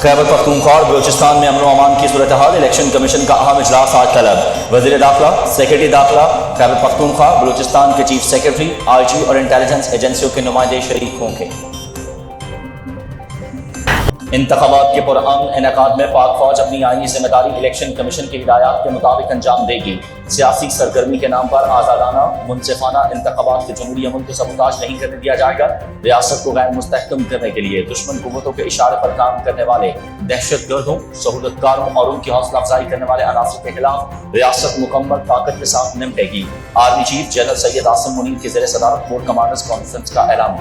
खैबर पख्तूनख्वा और बलूचिस्तान में अमन अमान की सूरत हाल। इलेक्शन कमीशन का अहम इजलास आज तलब। वज़ीर दाखिला, सेक्रेटरी दाखिला, खैबर पख्तूनख्वा, बलूचिस्तान के चीफ सेक्रेटरी, IG और इंटेलिजेंस एजेंसियों के नुमाइंदे शरीक होंगे। इंतखाबात के पुरअमन इनेकाद में पाक फौज अपनी आईनी जिम्मेदारी इलेक्शन कमीशन की हिदायत के मुताबिक अंजाम देगी। सियासी सरगर्मी के नाम पर आज़ादाना मुनसिफाना इंतखाबात के जमहूरी अमल को सबूताज नहीं करने दिया जाएगा। रियासत को गैर मुस्तहकम करने के लिए दुश्मन कुव्वतों के इशारे पर काम करने वाले दहशतगर्दों, सहूलतकारों और उनकी हौसला अफजाई करने वाले अनासर के खिलाफ रियासत मुकम्मल ताकत के साथ निपटेगी। Army chief general Syed Asim Munir की ज़ेर सदारत कोर कमांडर्स कॉन्फ्रेंस का ऐलान।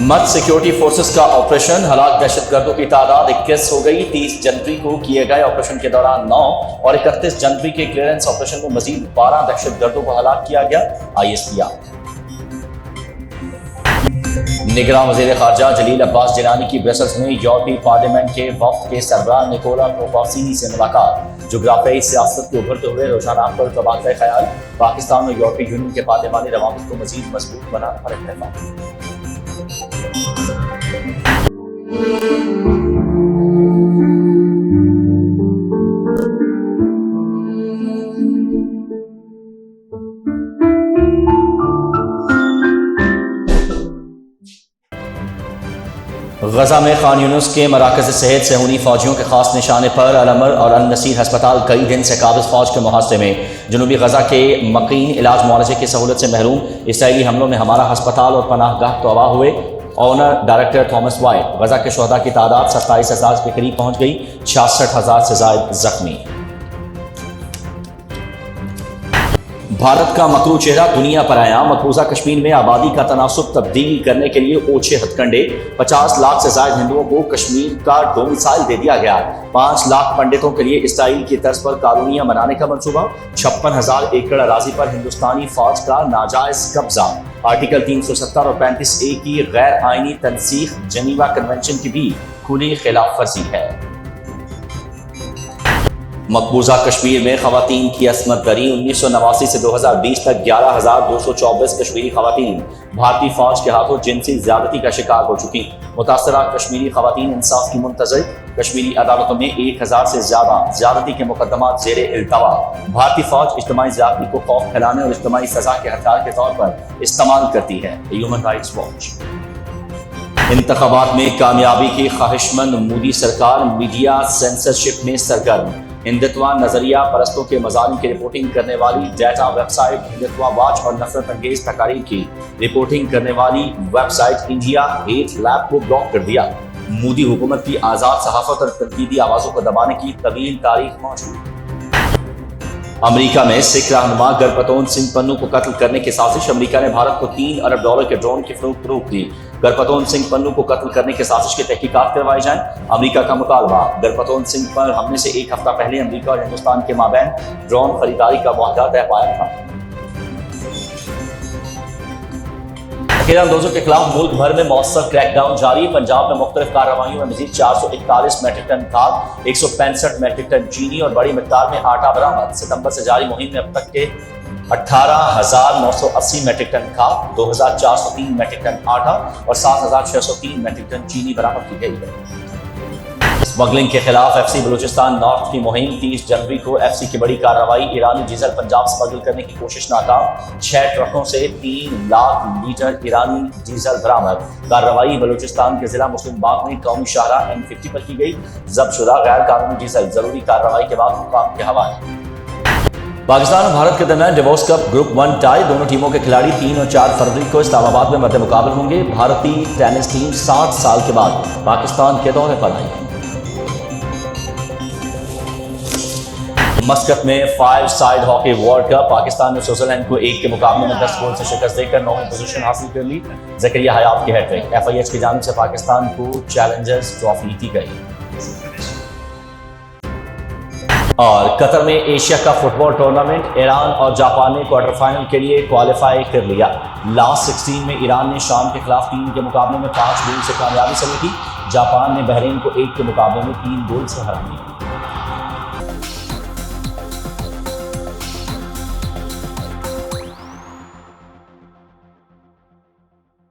मद सिक्योरिटी फोर्सेस का ऑपरेशन, हलाक दहशतगर्दों की तादाद 21 हो गई। 30 जनवरी को किए गए ऑपरेशन के दौरान 9 और 31 जनवरी के क्लियरेंस ऑपरेशन में मजीद 12 दहशतगर्दों को हलाक किया गया। ISPR। निगरान वज़ीर ख़ारजा जलील अब्बास जिलानी की ब्रसल्स में यूरोपीय पार्लियामेंट के वफ़द के सरबराह निकोला प्रोकासिनी से मुलाकात। जोग्राफियाई सियासत के उभरते हुए रुझानात पर तबादला ख्याल। पाकिस्तान और यूरोपीय यूनियन के पार्लियामानी रवाबित को मजीद मजबूत बनाने पर इत्तेफाक। गजा में खान यूनुस के मराकज़ सेहत सेहूनी फौजियों के खास निशाने पर अल-अमर और अल-नसीर हस्पताल कई दिन से काबिज फौज के मुहासरे में। जनूबी गजा के मकीन इलाज मुआलजे की सहूलत से महरूम। इसराइली हमलों में हमारा हस्पताल और पनाहगाह तबाह हुए। Honour director Thomas White. Gaza के शोहदा की तादाद 27,000 के करीब पहुंच गई। 66,000 से ज़ायद जख्मी। भारत का मकरू चेहरा दुनिया पर आया। मकबूजा कश्मीर में आबादी का तनासुब तब्दील करने के लिए ओछे हथकंडे। 50 लाख से ज़ायद हिंदुओं को कश्मीर का डोमिसाइल दे दिया गया। 5 लाख पंडितों के लिए इसराइल की तर्ज पर कॉलोनियां बनाने का मंसूबा। 56,000 एकड़ अराजी पर हिंदुस्तानी फौज का नाजायज कब्जा। आर्टिकल 370 और 35A की गैर आईनी तनसीख जनीवा कन्वेंशन की भी खुली खिलाफ वर्जी है। मकबूजा कश्मीर में खवातीन की असमत दरी। 1989 से 2020 तक 11,224 कश्मीरी खवातीन भारतीय फौज के हाथों जिनसी ज्यादती का शिकार हो चुकी। मुतासरा कश्मीरी खवातीन इंसाफ की मुंतज़िर। कश्मीरी अदालतों में 1,000 से ज्यादा ज्यादती के मुकदमात ज़ेरे इल्तवा। भारतीय फौज इज्तिमाई ज्यादती को खौफ फैलाने और इज्तिमाई सजा के हथियार के तौर पर इस्तेमाल करती है। Human rights watch. इंतखाबात में कामयाबी की ख्वाहिशमंद मोदी सरकार मीडिया सेंसरशिप में सरगर्म। हिंदुत्वा नजरिया परस्तों के मजालिम की रिपोर्टिंग करने वाली डाटा वेबसाइट हिंदुत्वा वॉच और नफरत अंगेज तकारीर की रिपोर्टिंग करने वाली वेबसाइट इंडिया हेट लैब को ब्लॉक कर दिया। मोदी हुकूमत की आज़ाद सहाफत और तनकीदी आवाज़ों को दबाने की तवील तारीख मौजूद। अमेरिका में सिख रहनुमा गरपतौन सिंह पन्नू को कत्ल करने की साजिश। अमेरिका ने भारत को $3 अरब के ड्रोन की फरोख्त रोक दी। गरपतौन सिंह पन्नू को कत्ल करने की साजिश की तहकीकात करवाई जाए। अमेरिका का मुतालबा। गरपतौन सिंह पर हमले से 1 हफ्ता पहले अमेरिका और हिंदुस्तान के माबैन ड्रोन खरीदारी का मुआहदा तय पाया था। अकीदतमंदों के खिलाफ मुल्क भर में मौसर क्रैकडाउन जारी। पंजाब में मुख्तलिफ कार्रवाइयों में मजीद 441 मेट्रिक टन खाद, 165 मेट्रिक टन चीनी और बड़ी मिकदार में आटा बरामद। सितंबर से जारी मुहिम में अब तक के 18,980 मेट्रिक टन खाद, 2,403 मेट्रिक टन आटा और 7,603 मेट्रिक टन चीनी बरामद की गई है। स्मगलिंग के खिलाफ FC बलूचिस्तान नॉर्थ की मुहिम। 30 जनवरी को FC की बड़ी कार्रवाई। ईरानी डीजल पंजाब स्मगल करने की कोशिश नाकाम। 6 ट्रकों से 3 लाख लीटर ईरानी डीजल बरामद। कार्रवाई बलूचिस्तान के जिला मुस्लिम बाग में कौमी शाहराह M50 पर की गई। जब्त शुदा गैर कानूनी डीजल जरूरी कार्रवाई के बाद हुकाम के हवाले। पाकिस्तान और भारत के दरमियान डिवोर्स कप ग्रुप 1 टाई। दोनों टीमों के खिलाड़ी 3 और 4 फरवरी को इस्लामाबाद में मद्दे मुकाबले होंगे। भारतीय टेनिस टीम 60 साल के बाद पाकिस्तान के दौरे पर आई। मस्कत में 5 side hockey world cup. Pakistan ने स्विट्जरलैंड को 1 के मुकाबले में 10 गोल से शिकस्त देकर 9वीं पोजीशन हासिल कर ली। ज़करिया हयात की हैट्रिक। FIH की जानिब से पाकिस्तान को चैलेंजर्स ट्रॉफी दी गई। और कतर में Asia cup football tournament. Iran और जापान ने क्वार्टर फाइनल के लिए क्वालिफाई कर लिया। लास्ट 16 में ईरान ने शाम के खिलाफ 3 के मुकाबले में 5 गोल से कामयाबी समेटी। जापान ने बहरीन को 1 के मुकाबले में 3 गोल से हरा दिया।